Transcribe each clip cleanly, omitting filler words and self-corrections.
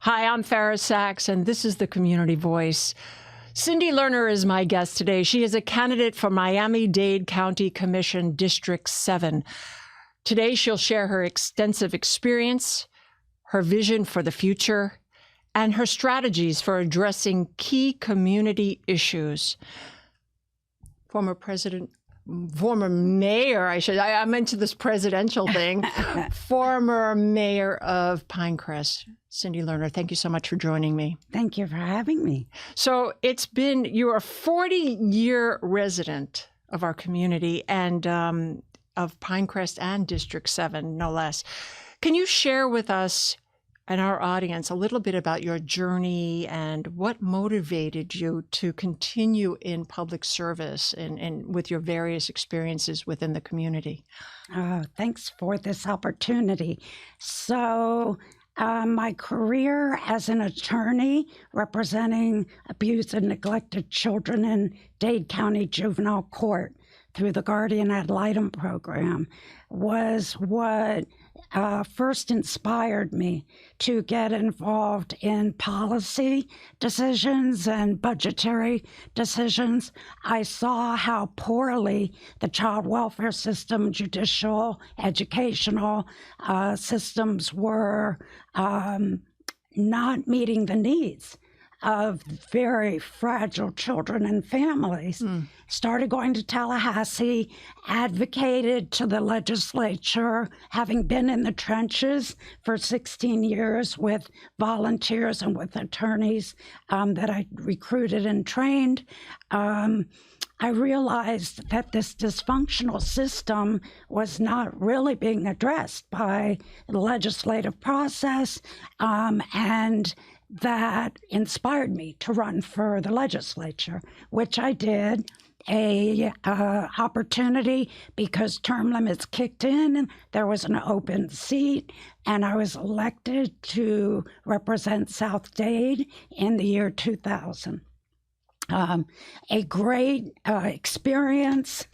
Hi, I'm Fara Sax, and this is the Community Voice. Cindy Lerner is my guest today. She is a candidate for Miami-Dade County Commission District 7. Today, she'll share her extensive experience, her vision for the future, and her strategies for addressing key community issues. Former mayor, I'm into this presidential thing, former mayor of Pinecrest, Cindy Lerner. Thank you so much for joining me. Thank you for you're me. So you're a 40-year resident of our community and of Pinecrest and District 7, no less. Can you share with us and our audience a little bit about your journey and what motivated you to continue in public service and with your various experiences within the community? Thanks for this opportunity. So my career as an attorney representing abused and neglected children in Dade County Juvenile Court through the Guardian Ad Litem program was what first inspired me to get involved in policy decisions and budgetary decisions. I saw how poorly the child welfare system, judicial, educational systems were not meeting the needs of very fragile children and families. Started going to Tallahassee, advocated to the legislature, having been in the trenches for 16 years with volunteers and with attorneys that I recruited and trained. I realized that this dysfunctional system was not really being addressed by the legislative process, and that inspired me to run for the legislature, which I did. A opportunity because term limits kicked in and there was an open seat, and I was elected to represent South Dade in the year 2000. A great experience,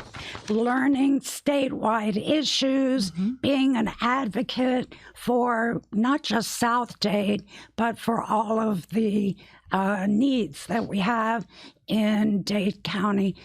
learning statewide issues, being an advocate for not just South Dade, but for all of the needs that we have in Dade County,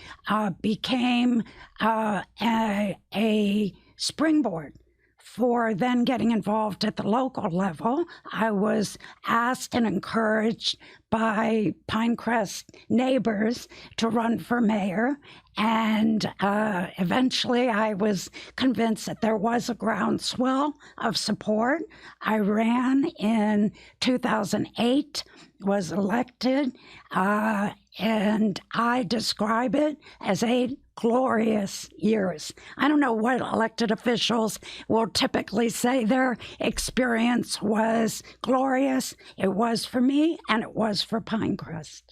became a springboard for then getting involved at the local level. I was asked and encouraged by Pinecrest neighbors to run for mayor, and eventually I was convinced that there was a groundswell of support. I ran in 2008, was elected, and I describe it as 8 glorious years. I don't know what elected officials will typically say their experience was glorious. It was for me, and it was for Pinecrest.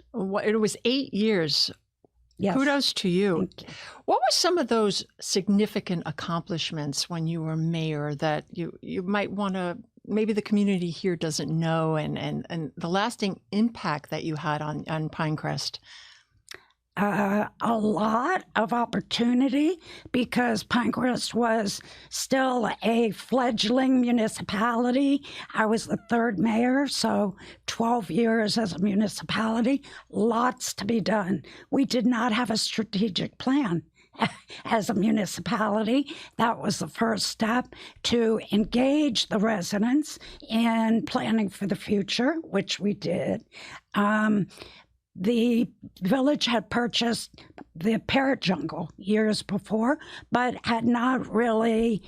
It was 8 years. Yes. Kudos to you. Thank you. What were some of those significant accomplishments when you were mayor that you might want to, maybe the community here doesn't know, and the lasting impact that you had on Pinecrest? A lot of opportunity because Pinecrest was still a fledgling municipality. I was the 3rd mayor, so 12 years as a municipality, lots to be done. We did not have a strategic plan as a municipality. That was the first step to engage the residents in planning for the future, which we did. The village had purchased the parrot jungle years before, but had not really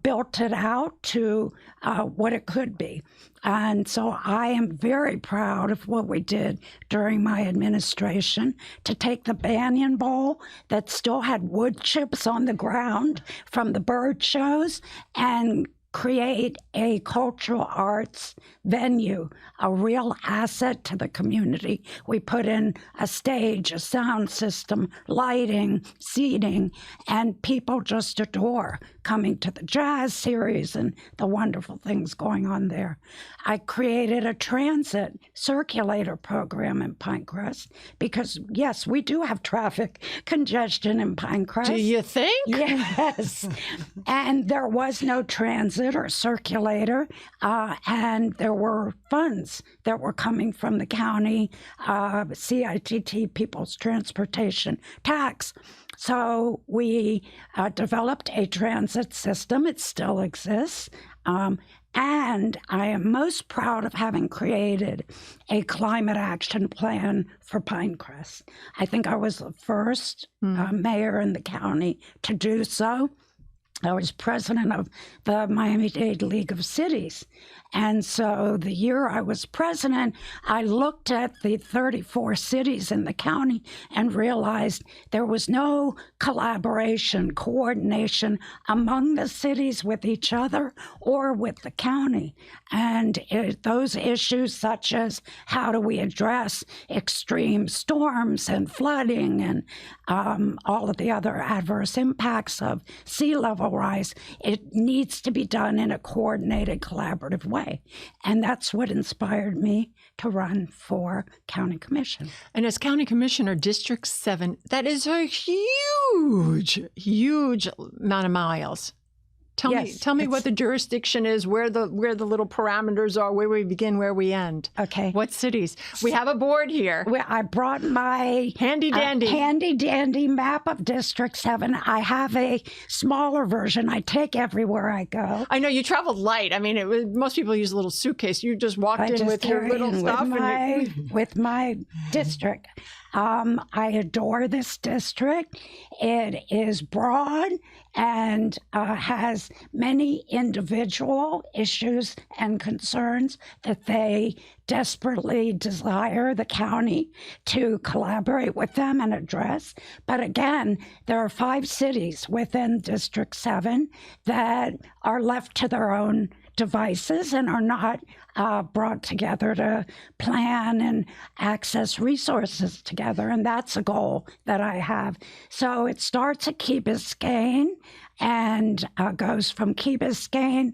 built it out to what it could be. And so I am very proud of what we did during my administration to take the Banyan Bowl that still had wood chips on the ground from the bird shows and create a cultural arts venue, a real asset to the community. We put in a stage, a sound system, lighting, seating, and people just adore coming to the jazz series and the wonderful things going on there. I created a transit circulator program in Pinecrest because, yes, we do have traffic congestion in Pinecrest. Do you think? Yes. And there was no transit or circulator, and there were funds that were coming from the county, CITT, People's Transportation Tax. So we developed a transit system. It still exists. And I am most proud of having created a climate action plan for Pinecrest. I think I was the first mayor in the county to do so. I was president of the Miami-Dade League of Cities. And so the year I was president, I looked at the 34 cities in the county and realized there was no collaboration, coordination among the cities with each other or with the county. And those issues such as how do we address extreme storms and flooding and all of the other adverse impacts of sea level rise, it needs to be done in a coordinated, collaborative way. And that's what inspired me to run for county commission. And as county commissioner, District 7, that is a huge, huge amount of miles. Tell me what the jurisdiction is, where the little parameters are, where we begin, where we end. Okay. What cities? We have a board here. I brought my handy dandy map of District 7. I have a smaller version I take everywhere I go. I know you traveled light. I mean, most people use a little suitcase. You just walked in with your little stuff. With my district. I adore this district. It is broad and has many individual issues and concerns that they desperately desire the county to collaborate with them and address. But again, there are 5 cities within District 7 that are left to their own devices and are not brought together to plan and access resources together. And that's a goal that I have. So it starts at Key Biscayne and goes from Key Biscayne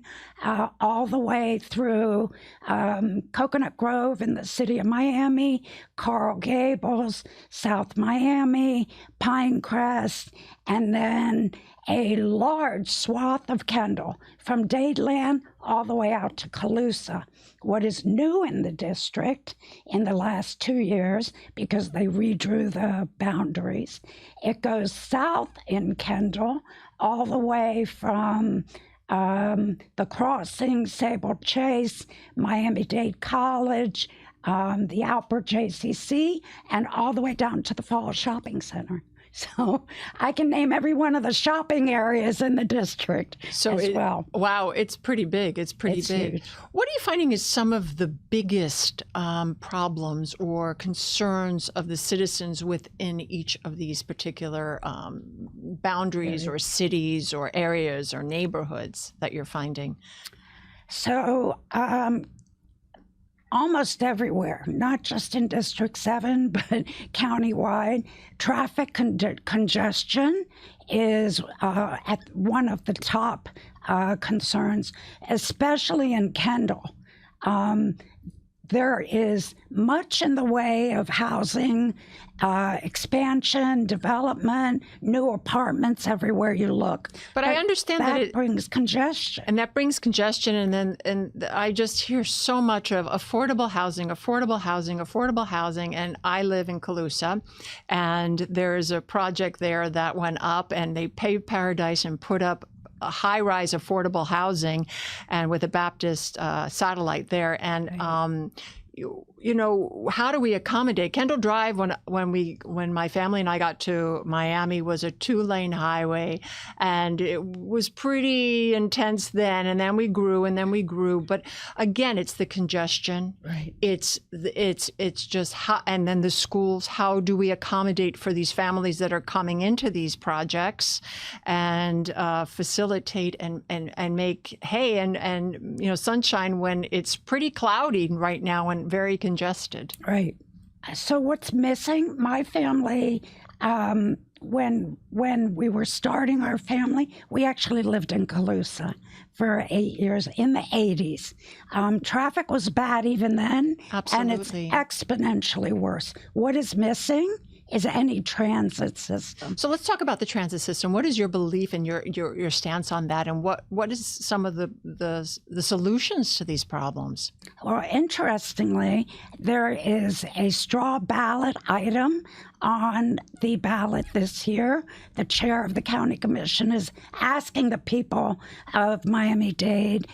all the way through Coconut Grove in the city of Miami, Coral Gables, South Miami, Pinecrest, and then a large swath of Kendall from Dadeland all the way out to Colusa. What is new in the district in the last 2 years, because they redrew the boundaries, it goes south in Kendall all the way from the crossing, Sable Chase, Miami-Dade College, the Albert JCC, and all the way down to the Fall Shopping Center. So I can name every one of the shopping areas in the district as well. Wow, it's pretty big. It's pretty big. Huge. What are you finding is some of the biggest problems or concerns of the citizens within each of these particular boundaries or cities or areas or neighborhoods that you're finding? So almost everywhere, not just in District 7, but countywide, traffic congestion is at one of the top concerns, especially in Kendall. There is much in the way of housing, expansion, development, new apartments everywhere you look. But I understand that it brings congestion. And that brings congestion. And I just hear so much of affordable housing. And I live in Colusa, and there is a project there that went up, and they paved Paradise and put up a high-rise affordable housing, and with a Baptist satellite there. And you know, how do we accommodate? Kendall Drive, when my family and I got to Miami, was a 2-lane highway, and it was pretty intense then. And then we grew. But again, it's the congestion. Right. It's just how, and then the schools. How do we accommodate for these families that are coming into these projects, and facilitate and make hay and sunshine when it's pretty cloudy right now and very congested. Right. So what's missing? My family when we were starting our family, we actually lived in Calusa for 8 years in the 80s. Traffic was bad even then, and it's Absolutely. exponentially worse. What is missing is any transit system. So let's talk about the transit system. What is your belief and your stance on that, and what is some of the solutions to these problems? Well, interestingly, there is a straw ballot item on the ballot this year. The chair of the county commission is asking the people of Miami-Dade,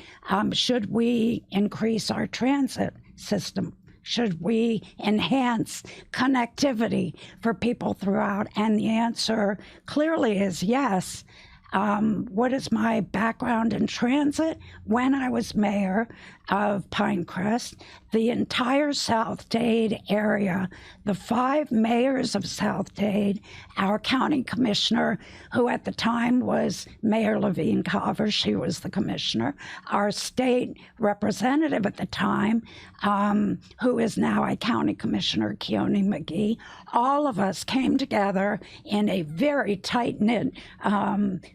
should we increase our transit system? Should we enhance connectivity for people throughout? And the answer clearly is yes. What is my background in transit? When I was mayor of Pinecrest, the entire South Dade area, the 5 mayors of South Dade, our county commissioner, who at the time was Mayor Levine Carver, she was the commissioner, our state representative at the time, who is now a county commissioner, Keone McGee, all of us came together in a very tight-knit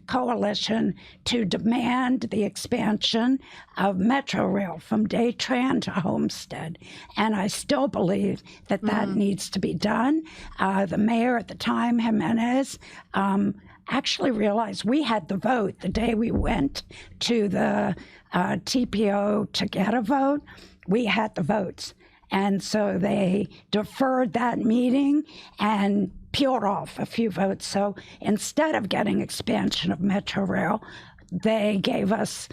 coalition to demand the expansion of Metro Rail from Daytran to Homestead. And I still believe that that needs to be done. The mayor at the time, Jimenez, actually realized we had the vote the day we went to the TPO to get a vote. We had the votes. And so they deferred that meeting and peeled off a few votes. So instead of getting expansion of Metro Rail, they gave us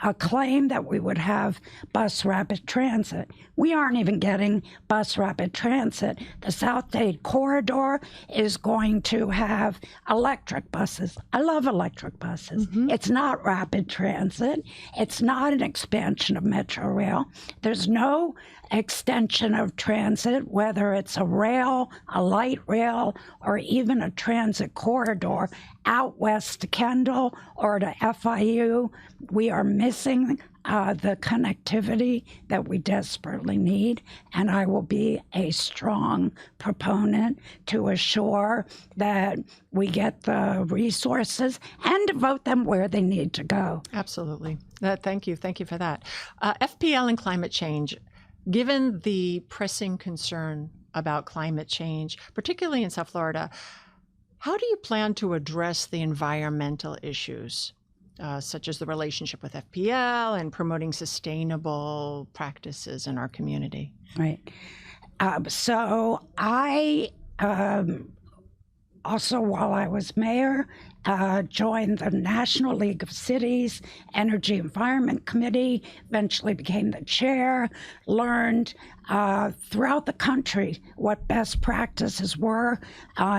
a claim that we would have bus rapid transit. We aren't even getting bus rapid transit. The South Dade corridor is going to have electric buses. I love electric buses. It's not rapid transit. It's not an expansion of Metro Rail. There's no extension of transit, whether it's a rail, a light rail, or even a transit corridor out west to Kendall or to FIU. We are missing the connectivity that we desperately need, and I will be a strong proponent to assure that we get the resources and devote them where they need to go. Absolutely. Thank you for that. FPL and climate change. Given the pressing concern about climate change, particularly in South Florida, how do you plan to address the environmental issues, such as the relationship with FPL and promoting sustainable practices in our community? Right. So I also, while I was mayor, joined the National League of Cities Energy Environment Committee, eventually became the chair, learned throughout the country what best practices were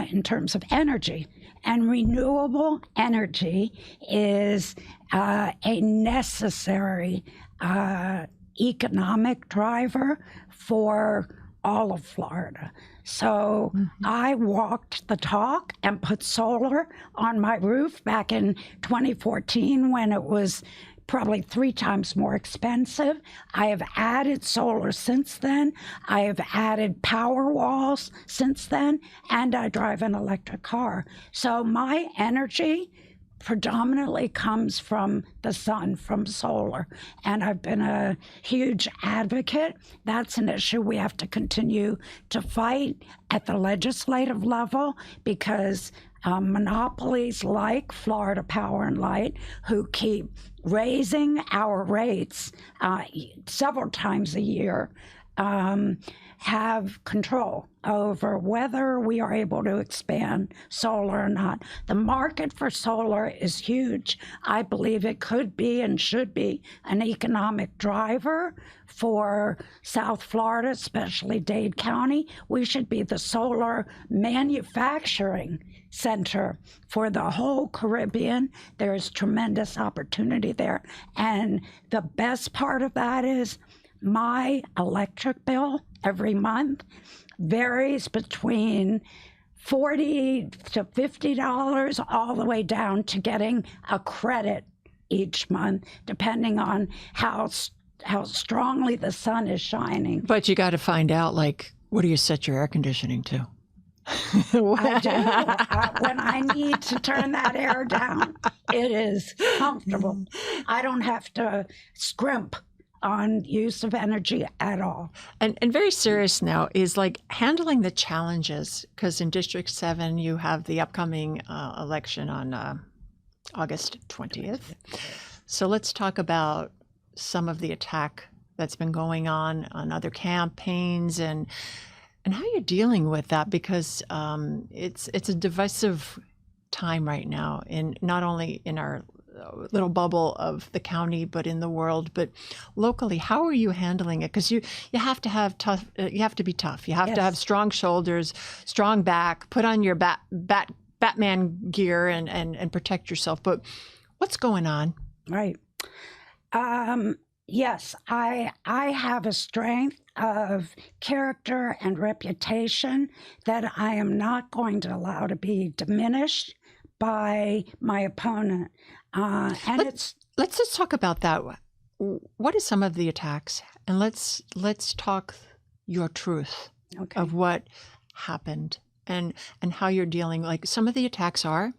in terms of energy. And renewable energy is a necessary economic driver for all of Florida. So I walked the talk and put solar on my roof back in 2014 when it was probably 3 times more expensive. I have added solar since then. I have added power walls since then, and I drive an electric car. So my energy predominantly comes from the sun, from solar. And I've been a huge advocate. That's an issue we have to continue to fight at the legislative level because monopolies like Florida Power and Light, who keep raising our rates several times a year, have control over whether we are able to expand solar or not. The market for solar is huge. I believe it could be and should be an economic driver for South Florida, especially Dade County. We should be the solar manufacturing center for the whole Caribbean. There is tremendous opportunity there. And the best part of that is my electric bill every month varies between $40 to $50 all the way down to getting a credit each month, depending on how strongly the sun is shining. But you got to find out, like, what do you set your air conditioning to? I do. When I need to turn that air down, it is comfortable. I don't have to scrimp on use of energy at all. And very serious now is like handling the challenges, because in District 7 you have the upcoming election on August 20th. So let's talk about some of the attack that's been going on other campaigns and how you're dealing with that, because it's a divisive time right now, in not only in our little bubble of the county, but in the world, but locally. How are you handling it? Because you have to have tough. You have to be tough. You have to have strong shoulders, strong back. Put on your Batman gear and protect yourself. But what's going on? Right. Yes, I have a strength of character and reputation that I am not going to allow to be diminished by my opponent. Let's just talk about that. What are some of the attacks? And let's talk your truth of what happened and how you're dealing. Like, some of the attacks are.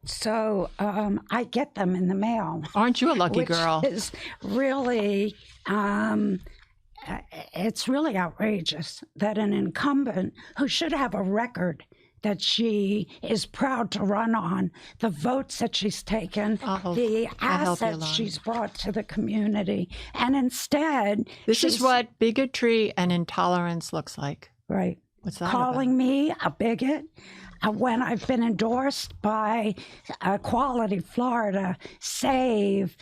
So I get them in the mail. Aren't you a lucky girl? Which is really, it's really outrageous that an incumbent who should have a record that she is proud to run on, the votes that she's taken, the assets she's brought to the community, and instead... This is what bigotry and intolerance looks like. Right. What's that Calling about? me a bigot when I've been endorsed by Quality Florida, SAVE,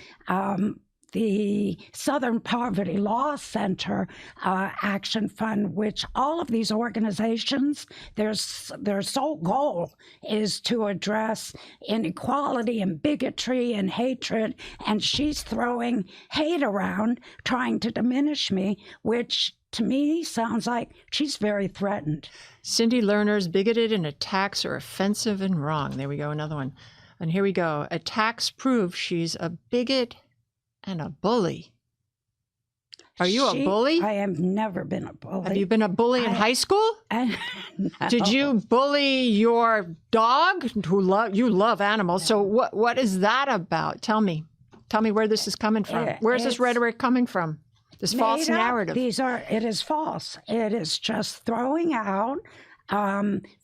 the Southern Poverty Law Center Action Fund, which all of these organizations, their sole goal is to address inequality and bigotry and hatred. And she's throwing hate around, trying to diminish me, which to me sounds like she's very threatened. Cindy Lerner's bigoted and attacks are offensive and wrong. There we go, another one. And here we go. Attacks prove she's a bigot and a bully. Are you a bully? I have never been a bully. Have you been a bully in high school? No. Did you bully your dog? You love animals. No. So what is that about? Tell me where this is coming from. Where's this rhetoric coming from? This false narrative. It is false. It is just throwing out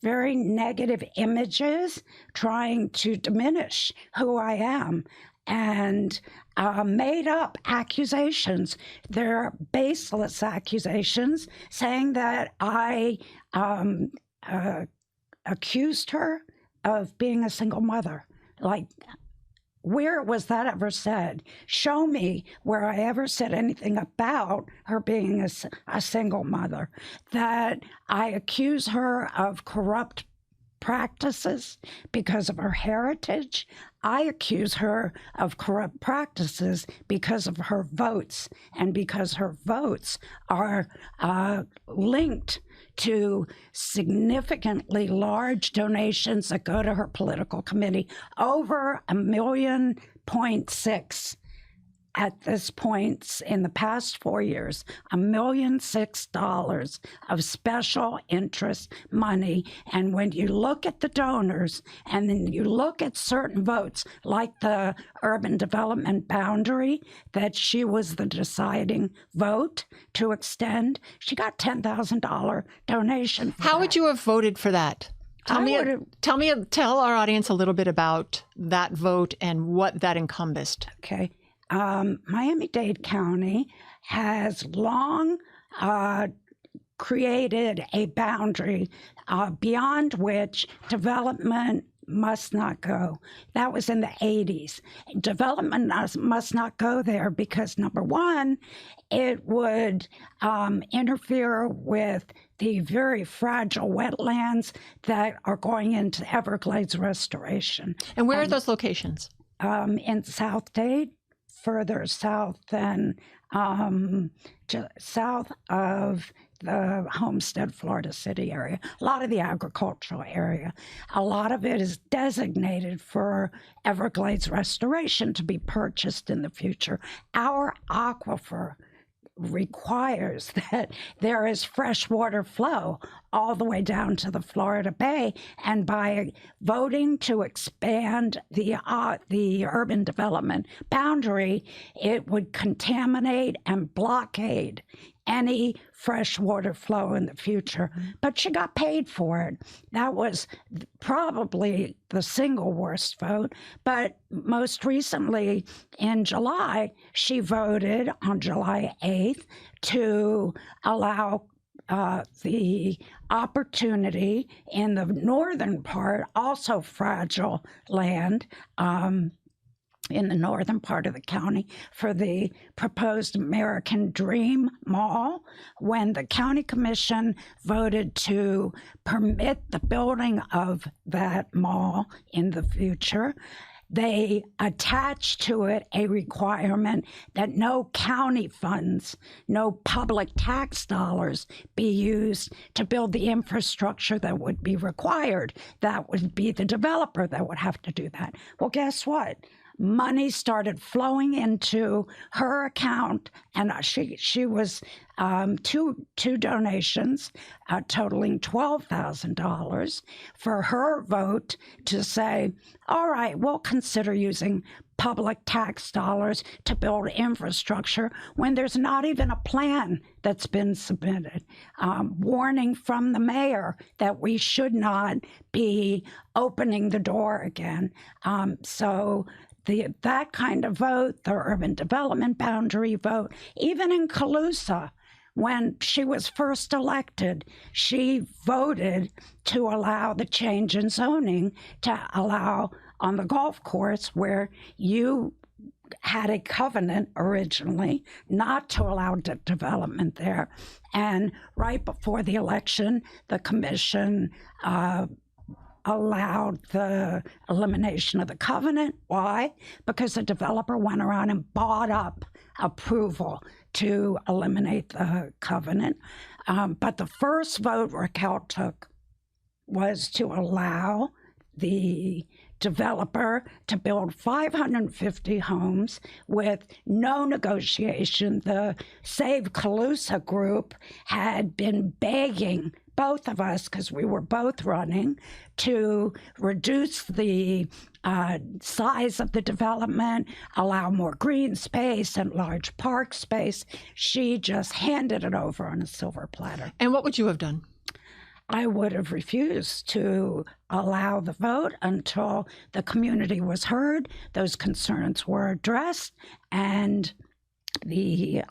very negative images, trying to diminish who I am. And made up accusations. They're baseless accusations, saying that I accused her of being a single mother. Like, where was that ever said? Show me where I ever said anything about her being a single mother. That I accuse her of corrupt practices because of her heritage. I accuse her of corrupt practices because of her votes, and because her votes are linked to significantly large donations that go to her political committee, over $1.6 million at this point in the past 4 years, $1.6 million of special interest money. And when you look at the donors and then you look at certain votes, like the urban development boundary that she was the deciding vote to extend, she got $10,000 donation. How would you have voted for that? Tell our audience a little bit about that vote and what that encompassed. Okay. Miami-Dade County has long created a boundary beyond which development must not go. That was in the 80s. Development must not go there because, number one, it would interfere with the very fragile wetlands that are going into Everglades restoration. And where are those locations? In South Dade, further south than south of the Homestead, Florida City area, a lot of the agricultural area. A lot of it is designated for Everglades restoration to be purchased in the future. Our aquifer requires that there is freshwater flow all the way down to the Florida Bay. And by voting to expand the urban development boundary, it would contaminate and blockade any freshwater flow in the future. But she got paid for it. That was probably the single worst vote. But most recently, in July, she voted on July 8th to allow the opportunity in the northern part, also fragile land, in the northern part of the county, for the proposed American Dream Mall. When the county commission voted to permit the building of that mall in the future, they attached to it a requirement that no county funds, no public tax dollars be used to build the infrastructure that would be required. That would be the developer that would have to do that. Well, guess what? Money started flowing into her account, and she was two donations totaling $12,000 for her vote to say, all right, we'll consider using public tax dollars to build infrastructure when there's not even a plan that's been submitted. Warning from the mayor that we should not be opening the door again. So that kind of vote, the urban development boundary vote, even in Calusa, when she was first elected, she voted to allow the change in zoning to allow on the golf course where you had a covenant originally not to allow development there. And right before the election, the commission allowed the elimination of the covenant. Why? Because the developer went around and bought up approval to eliminate the covenant. But the first vote Raquel took was to allow the developer to build 550 homes with no negotiation. The Save Calusa group had been begging both of us, because we were both running, to reduce the size of the development, allow more green space and large park space. She just handed it over on a silver platter. And what would you have done? I would have refused to allow the vote until the community was heard, those concerns were addressed, and the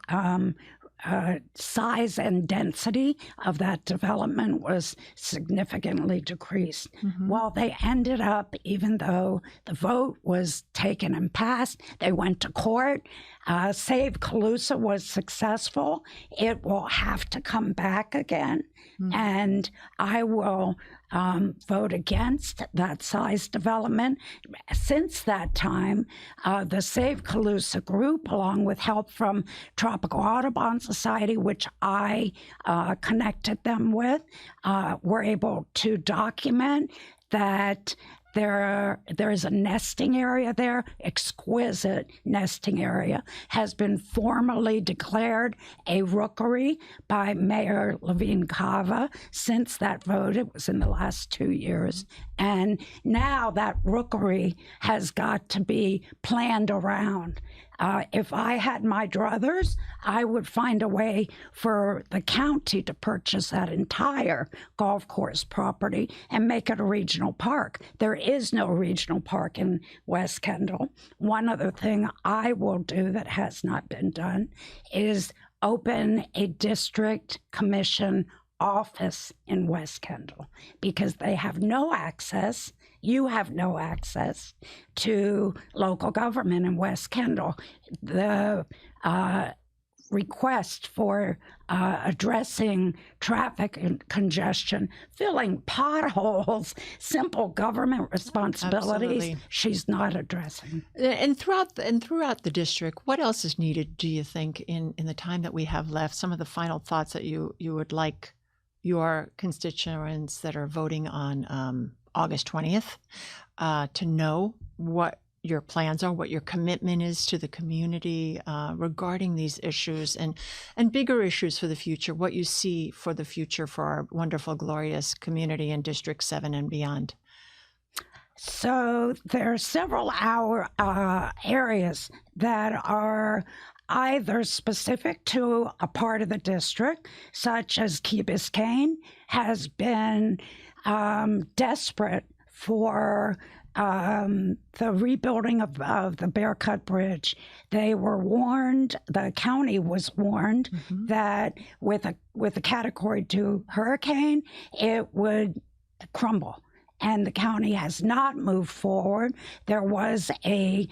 size and density of that development was significantly decreased. Well, they ended up, even though the vote was taken and passed, they went to court. Save Calusa was successful. It will have to come back again. And I will vote against that size development. Since that time, the Save Calusa group, along with help from Tropical Audubon Society, which I connected them with, were able to document that there is a nesting area there, exquisite nesting area, has been formally declared a rookery by Mayor Levine Cava since that vote. It was in the last 2 years. And now that rookery has got to be planned around. If I had my druthers, I would find a way for the county to purchase that entire golf course property and make it a regional park. There is no regional park in West Kendall. One other thing I will do that has not been done is open a district commission office in West Kendall, because they have no access. You have no access to local government in West Kendall. The request for addressing traffic and congestion, filling potholes, simple government responsibilities, Absolutely. She's not addressing. And throughout the district, what else is needed, do you think, in the time that we have left? Some of the final thoughts that you would like your constituents that are voting on August 20th to know what your plans are, what your commitment is to the community regarding these issues and bigger issues for the future, what you see for the future for our wonderful, glorious community in District 7 and beyond. So there are several areas that are either specific to a part of the district, such as Key Biscayne has been desperate for the rebuilding of the Bear Cut Bridge. They were warned, the county was warned that with a Category 2 hurricane, it would crumble. And the county has not moved forward. There was a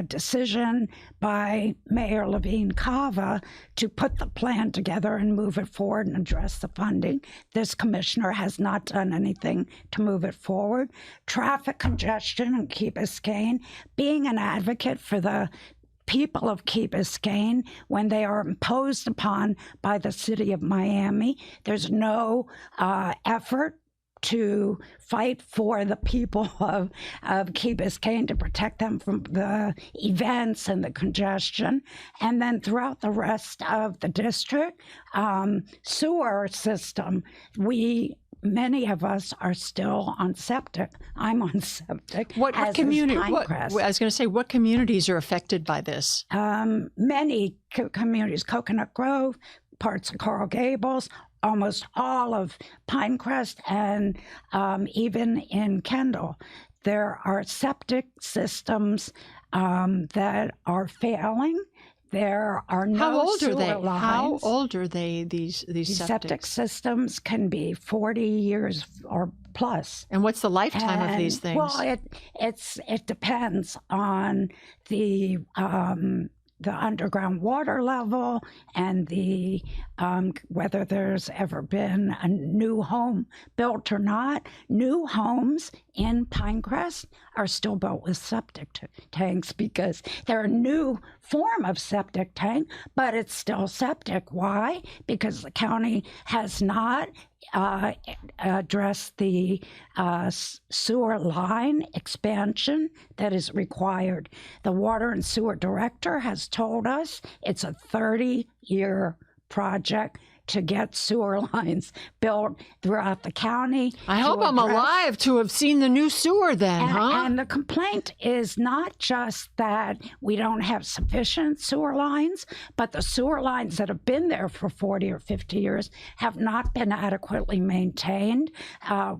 decision by Mayor Levine Cava to put the plan together and move it forward and address the funding. This commissioner has not done anything to move it forward. Traffic congestion in Key Biscayne, being an advocate for the people of Key Biscayne when they are imposed upon by the city of Miami. There's no effort to fight for the people of Key Biscayne to protect them from the events and the congestion. And then throughout the rest of the district, sewer system, many of us are still on septic. I'm on septic. What community? I was going to say, what communities are affected by this? Many communities, Coconut Grove, parts of Coral Gables, almost all of Pinecrest, and even in Kendall. There are septic systems that are failing. There are no How old sewer are they? lines. How old are they? These septic systems can be 40 years or plus. And what's the lifetime of these things? Well, it depends on the underground water level and the whether there's ever been a new home built or not. New homes in Pinecrest are still built with septic tanks because they're a new form of septic tank, but it's still septic. Why? Because the county has not address the sewer line expansion that is required. The water and sewer director has told us it's a 30-year project to get sewer lines built throughout the county. I hope I'm alive to have seen the new sewer then, And the complaint is not just that we don't have sufficient sewer lines, but the sewer lines that have been there for 40 or 50 years have not been adequately maintained.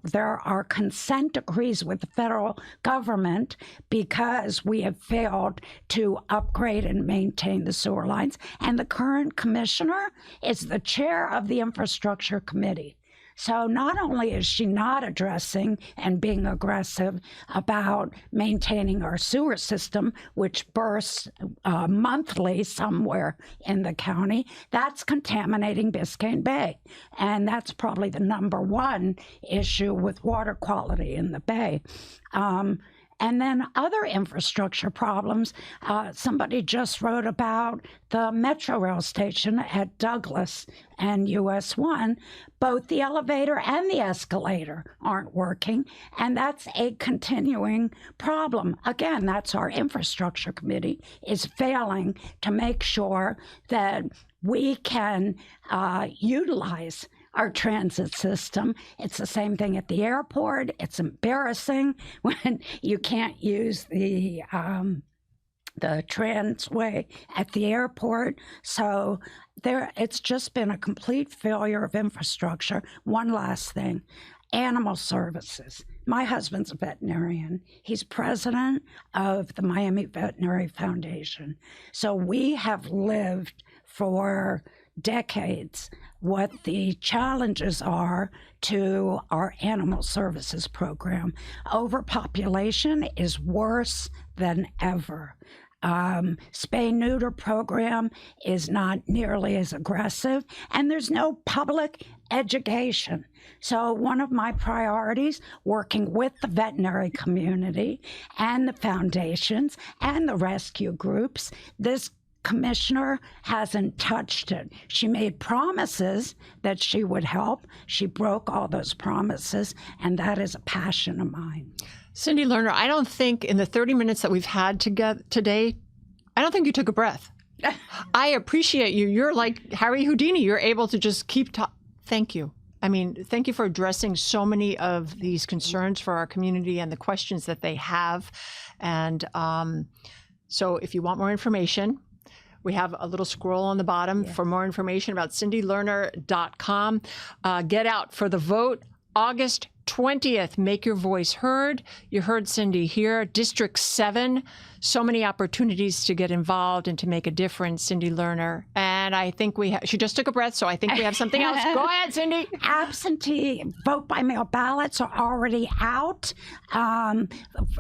There are consent decrees with the federal government because we have failed to upgrade and maintain the sewer lines. And the current commissioner is the chair of the infrastructure committee. So not only is she not addressing and being aggressive about maintaining our sewer system, which bursts monthly somewhere in the county, that's contaminating Biscayne Bay. And that's probably the number one issue with water quality in the Bay. And then other infrastructure problems. Somebody just wrote about the Metro Rail station at Douglas and US 1. Both the elevator and the escalator aren't working, and that's a continuing problem. Again, that's our infrastructure committee is failing to make sure that we can utilize our transit system. It's the same thing at the airport. It's embarrassing when you can't use the transway at the airport. So it's just been a complete failure of infrastructure. One last thing, animal services. My husband's a veterinarian. He's president of the Miami Veterinary Foundation. So we have lived for decades what the challenges are to our animal services program. Overpopulation is worse than ever. Spay-neuter program is not nearly as aggressive, and there's no public education. So one of my priorities, working with the veterinary community and the foundations and the rescue groups, this commissioner hasn't touched it. She made promises that she would help. She broke all those promises, and that is a passion of mine. Cindy Lerner, I don't think in the 30 minutes that we've had together today, I don't think you took a breath. I appreciate you. You're like Harry Houdini. You're able to just keep talking. Thank you. I mean, thank you for addressing so many of these concerns for our community and the questions that they have. And so if you want more information, we have a little scroll on the bottom for more information about cindylerner.com. Get out for the vote August 20th. Make your voice heard. You heard Cindy here. District 7, so many opportunities to get involved and to make a difference, Cindy Lerner. And I think she just took a breath, so I think we have something else. Go ahead, Cindy. Absentee vote by mail ballots are already out.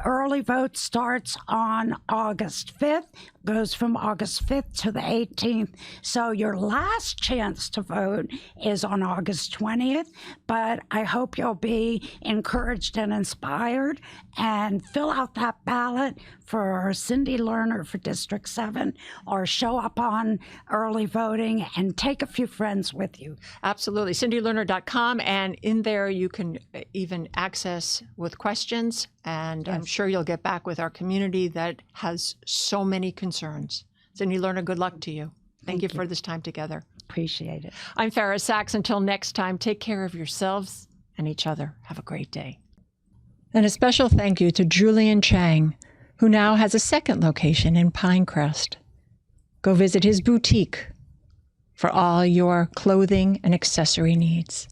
Early vote starts on August 5th, goes from August 5th to the 18th. So your last chance to vote is on August 20th. But I hope you'll be encouraged and inspired and fill out that ballot for Cindy Lerner for District 7, or show up on early voting and take a few friends with you. Absolutely. CindyLerner.com, and in there you can even access with questions, and I'm sure you'll get back with our community that has so many concerns. Cindy Lerner, good luck to you. Thank you for this time together. Appreciate it. I'm Fara Sax. Until next time, take care of yourselves and each other. Have a great day. And a special thank you to Julian Chang, who now has a second location in Pinecrest. Go visit his boutique for all your clothing and accessory needs.